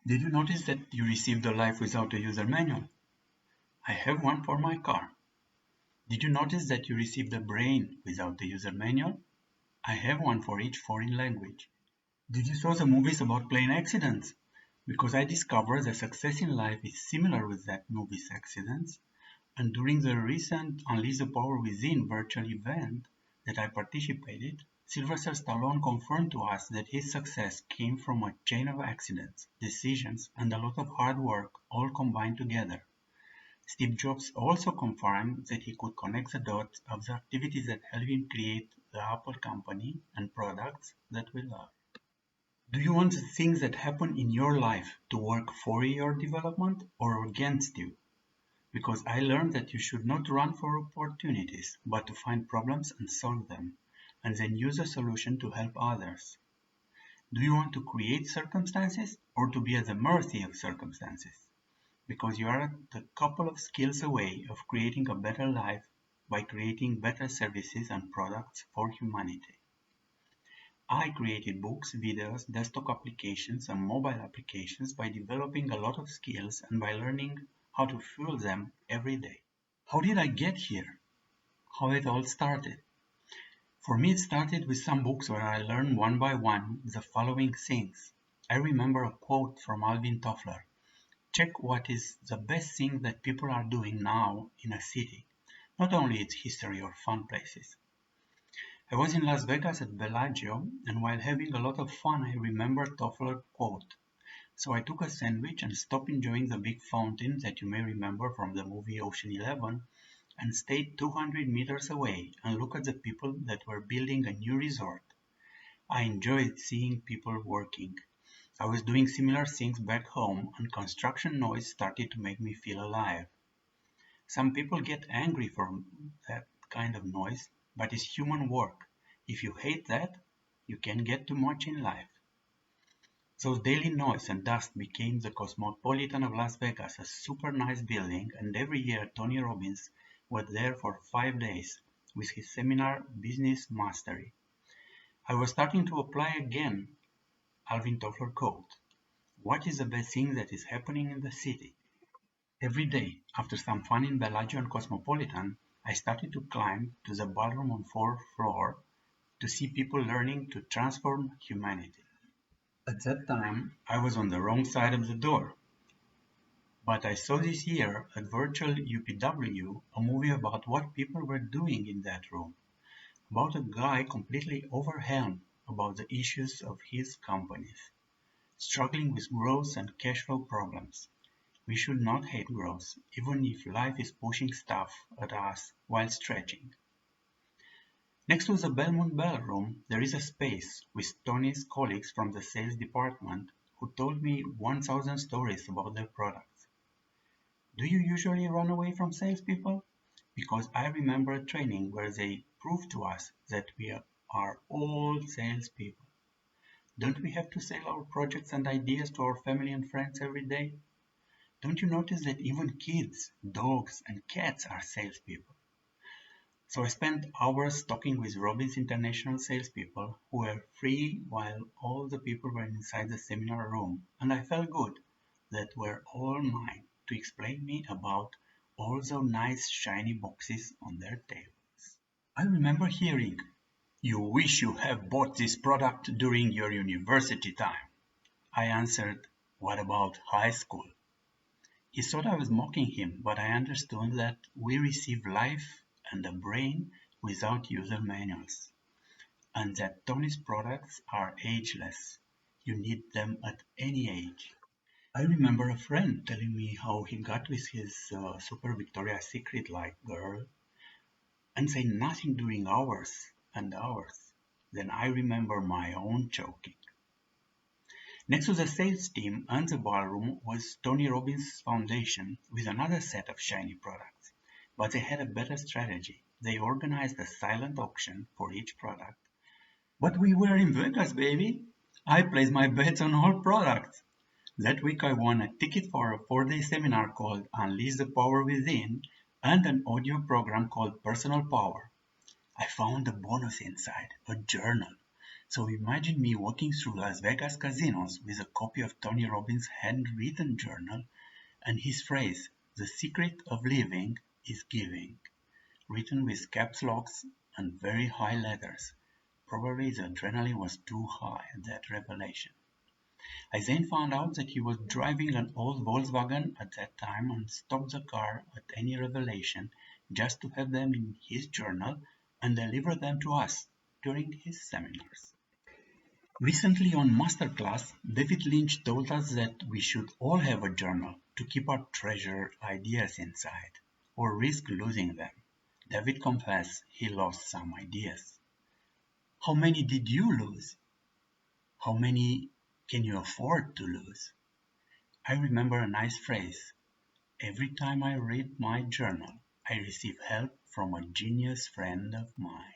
Did you notice that you received a life without a user manual? I have one for my car. Did you notice that you received a brain without the user manual? I have one for each foreign language. Did you saw the movies about plane accidents? Because I discovered that success in life is similar with that movie's accidents, and during the recent Unleash the Power Within virtual event that I participated, Sylvester Stallone confirmed to us that his success came from a chain of accidents, decisions, and a lot of hard work all combined together. Steve Jobs also confirmed that he could connect the dots of the activities that helped him create the Apple company and products that we love. Do you want the things that happen in your life to work for your development or against you? Because I learned that you should not run for opportunities, but to find problems and solve them, and then use a solution to help others. Do you want to create circumstances or to be at the mercy of circumstances? Because you are a couple of skills away of creating a better life by creating better services and products for humanity. I created books, videos, desktop applications, and mobile applications by developing a lot of skills and by learning how to fuel them every day. How did I get here? How it all started? For me, it started with some books where I learned one by one the following things. I remember a quote from Alvin Toffler. Check what is the best thing that people are doing now in a city, not only its history or fun places. I was in Las Vegas at Bellagio, and while having a lot of fun, I remembered Toffler's quote. So I took a sandwich and stopped enjoying the big fountain that you may remember from the movie Ocean 11, and stayed 200 meters away and looked at the people that were building a new resort. I enjoyed seeing people working. I was doing similar things back home, and construction noise started to make me feel alive. Some people get angry from that kind of noise, but it's human work. If you hate that, you can get too much in life. So daily noise and dust became the Cosmopolitan of Las Vegas, a super nice building, and every year Tony Robbins was there for 5 days with his seminar Business Mastery. I was starting to apply again Alvin Toffler quote. What is the best thing that is happening in the city? Every day, after some fun in Bellagio and Cosmopolitan, I started to climb to the ballroom on 4th floor to see people learning to transform humanity. At that time, I was on the wrong side of the door. But I saw this year at Virtual UPW a movie about what people were doing in that room, about a guy completely overwhelmed about the issues of his companies, struggling with growth and cash flow problems. We should not hate growth, even if life is pushing stuff at us while stretching. Next to the Belmont Ballroom, there is a space with Tony's colleagues from the sales department who told me 1,000 stories about their products. Do you usually run away from salespeople? Because I remember a training where they proved to us that we are all salespeople. Don't we have to sell our projects and ideas to our family and friends every day? Don't you notice that even kids, dogs, and cats are salespeople? So I spent hours talking with Robbins International salespeople who were free while all the people were inside the seminar room, and I felt good that were all mine to explain me about all those nice shiny boxes on their tables. I remember hearing, "You wish you have bought this product during your university time." I answered, "What about high school?" He thought I was mocking him, but I understood that we receive life and a brain without user manuals, and that Tony's products are ageless. You need them at any age. I remember a friend telling me how he got with his Super Victoria's Secret-like girl and say nothing during hours and hours. Then I remember my own choking. Next to the sales team and the ballroom was Tony Robbins' foundation with another set of shiny products. But they had a better strategy. They organized a silent auction for each product. But we were in Vegas, baby. I placed my bets on all products. That week I won a ticket for a 4-day seminar called Unleash the Power Within and an audio program called Personal Power. I found a bonus inside, a journal. So imagine me walking through Las Vegas casinos with a copy of Tony Robbins' handwritten journal and his phrase, "The secret of living is giving," written with caps locks and very high letters. Probably the adrenaline was too high at that revelation. I then found out that he was driving an old Volkswagen at that time and stopped the car at any revelation just to have them in his journal and deliver them to us during his seminars. Recently on Masterclass, David Lynch told us that we should all have a journal to keep our treasured ideas inside, or risk losing them. David confessed he lost some ideas. How many did you lose? How many can you afford to lose? I remember a nice phrase. Every time I read my journal, I receive help from a genius friend of mine.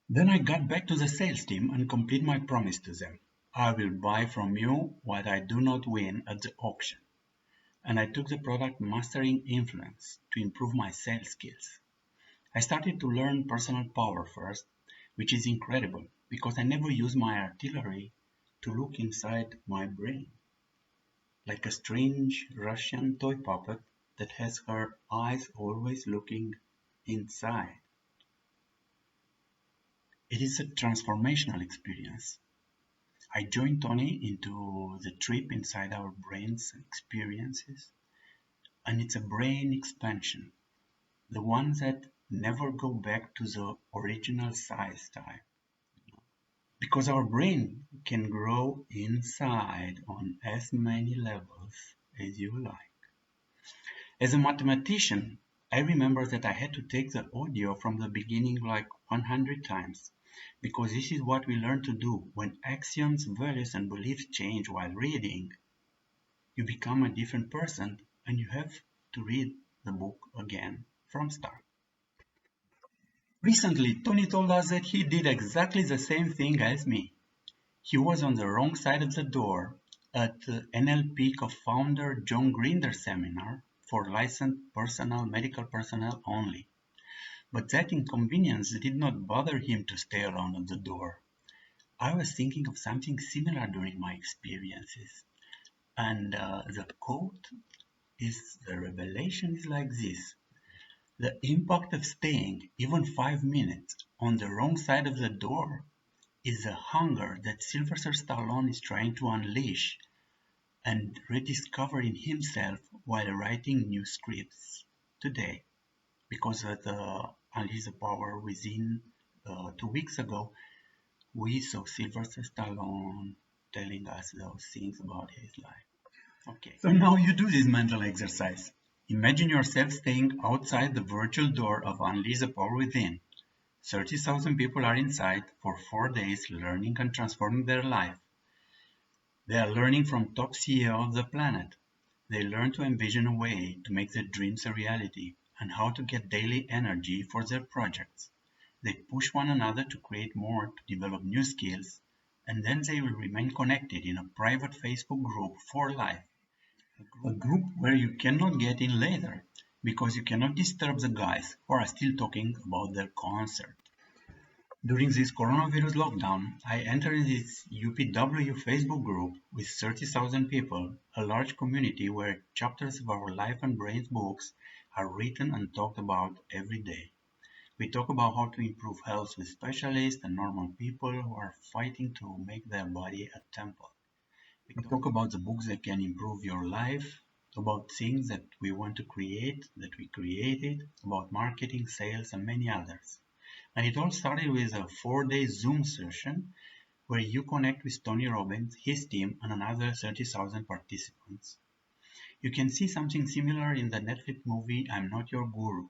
Then I got back to the sales team and complete my promise to them. I will buy from you what I do not win at the auction. And I took the product Mastering Influence to improve my sales skills. I started to learn personal power first, which is incredible because I never use my artillery to look inside my brain. Like a strange Russian toy puppet that has her eyes always looking inside. It is a transformational experience. I joined Tony into the trip inside our brains experiences, and it's a brain expansion, the ones that never go back to the original size type. Because our brain can grow inside on as many levels as you like. As a mathematician, I remember that I had to take the audio from the beginning like 100 times, because this is what we learn to do when axioms, values, and beliefs change while reading. You become a different person and you have to read the book again from start. Recently, Tony told us that he did exactly the same thing as me. He was on the wrong side of the door at the NLP co-founder John Grinder's seminar for licensed medical personnel only. But that inconvenience did not bother him to stay alone at the door. I was thinking of something similar during my experiences. And the quote is, the revelation is like this. The impact of staying even 5 minutes on the wrong side of the door is the hunger that Sylvester Stallone is trying to unleash and rediscover in himself while writing new scripts today. Because of the Unleash the Power Within 2 weeks ago, we saw Sylvester Stallone telling us those things about his life. Okay, so now you do this mental exercise. Imagine yourself staying outside the virtual door of Unleash the Power Within. 30,000 people are inside for 4 days learning and transforming their life. They are learning from top CEO of the planet. They learn to envision a way to make their dreams a reality and how to get daily energy for their projects. They push one another to create more, to develop new skills, and then they will remain connected in a private Facebook group for life. A group where you cannot get in later because you cannot disturb the guys who are still talking about their concert. During this coronavirus lockdown, I entered this UPW Facebook group with 30,000 people, a large community where chapters of our Life and Brains books are written and talked about every day. We talk about how to improve health with specialists and normal people who are fighting to make their body a temple. We talk about the books that can improve your life, about things that we want to create, that we created, about marketing, sales, and many others. And it all started with a 4-day Zoom session where you connect with Tony Robbins, his team, and another 30,000 participants. You can see something similar in the Netflix movie I'm Not Your Guru.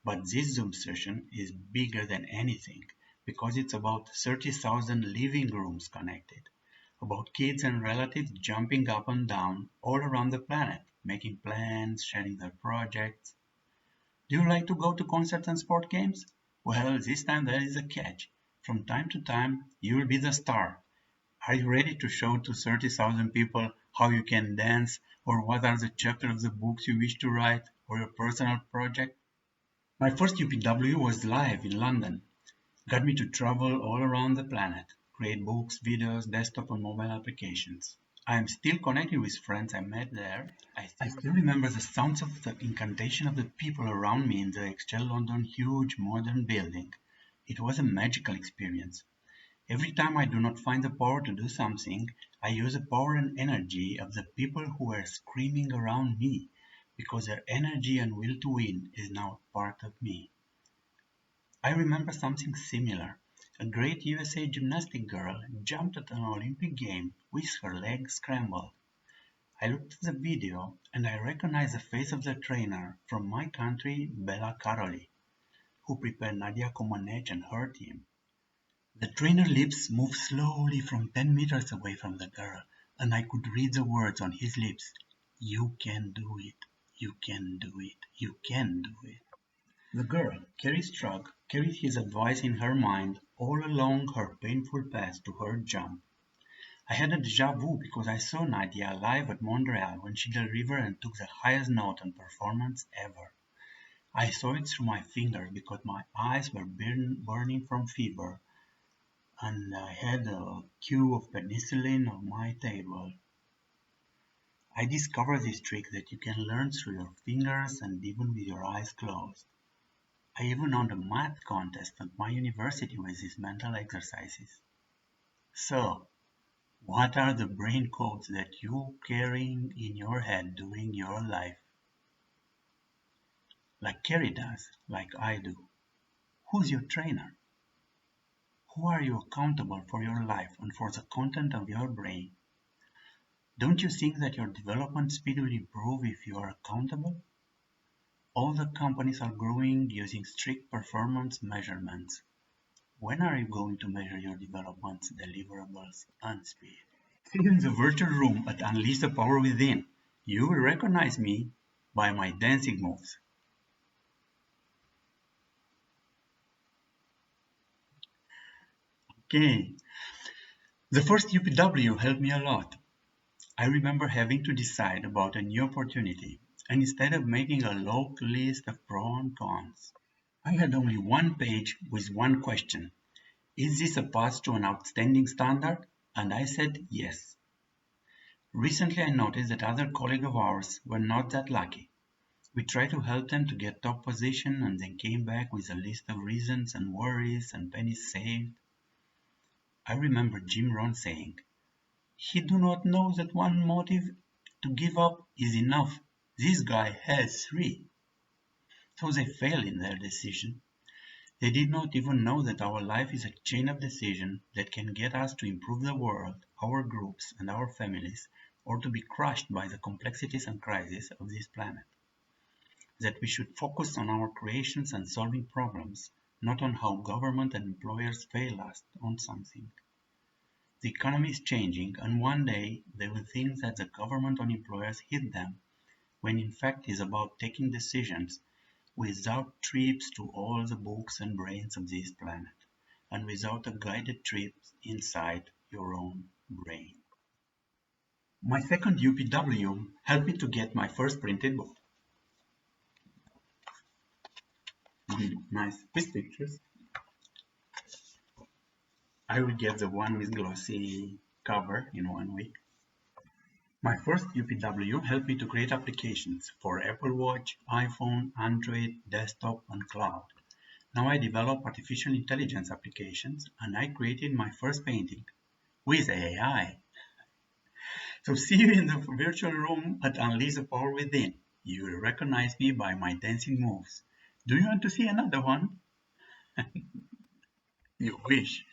But this Zoom session is bigger than anything because it's about 30,000 living rooms connected, about kids and relatives jumping up and down all around the planet, making plans, sharing their projects. Do you like to go to concerts and sport games? Well, this time there is a catch. From time to time, you will be the star. Are you ready to show to 30,000 people how you can dance, or what are the chapters of the books you wish to write, or your personal project? My first UPW was live in London. Got me to travel all around the planet, create books, videos, desktop and mobile applications. I am still connected with friends I met there. I still remember the sounds of the incantation of the people around me in the Excel London huge modern building. It was a magical experience. Every time I do not find the power to do something, I use the power and energy of the people who were screaming around me, because their energy and will to win is now part of me. I remember something similar. A great USA gymnastic girl jumped at an Olympic game with her legs scrambled. I looked at the video and I recognized the face of the trainer from my country, Bella Caroli, who prepared Nadia Comaneci and her team. The trainer's lips moved slowly from 10 meters away from the girl, and I could read the words on his lips. You can do it. You can do it. You can do it. The girl, Carrie Strug, carried his advice in her mind all along her painful path to her jump. I had a déjà vu because I saw Nadia live at Montreal when she delivered and took the highest note on performance ever. I saw it through my fingers because my eyes were burning from fever, and I had a cube of penicillin on my table. I discovered this trick that you can learn through your fingers and even with your eyes closed. I even won a math contest at my university with these mental exercises. So, what are the brain codes that you're carrying in your head during your life? Like Carrie does, like I do. Who's your trainer? Who are you accountable for your life and for the content of your brain? Don't you think that your development speed will improve if you are accountable? All the companies are growing using strict performance measurements. When are you going to measure your developments, deliverables, and speed? See you in the virtual room at Unleash the Power Within. You will recognize me by my dancing moves. Okay, the first UPW helped me a lot. I remember having to decide about a new opportunity, and instead of making a long list of pros and cons, I had only one page with one question. Is this a path to an outstanding standard? And I said yes. Recently I noticed that other colleagues of ours were not that lucky. We tried to help them to get top position and then came back with a list of reasons and worries and pennies saved. I remember Jim Rohn saying, he do not know that one motive to give up is enough. This guy has three. So they failed in their decision. They did not even know that our life is a chain of decisions that can get us to improve the world, our groups, and our families, or to be crushed by the complexities and crises of this planet. That we should focus on our creations and solving problems, not on how government and employers fail us on something. The economy is changing, and one day they will think that the government and employers hit them, when in fact it is about taking decisions without trips to all the books and brains of this planet, and without a guided trip inside your own brain. My second UPW helped me to get my first printed book. Nice with pictures. I will get the one with glossy cover in 1 week. My first UPW helped me to create applications for Apple Watch, iPhone, Android, desktop, and cloud. Now I develop artificial intelligence applications, and I created my first painting with AI. So see you in the virtual room at Unleash the Power Within. You will recognize me by my dancing moves. Do you want to see another one? You wish.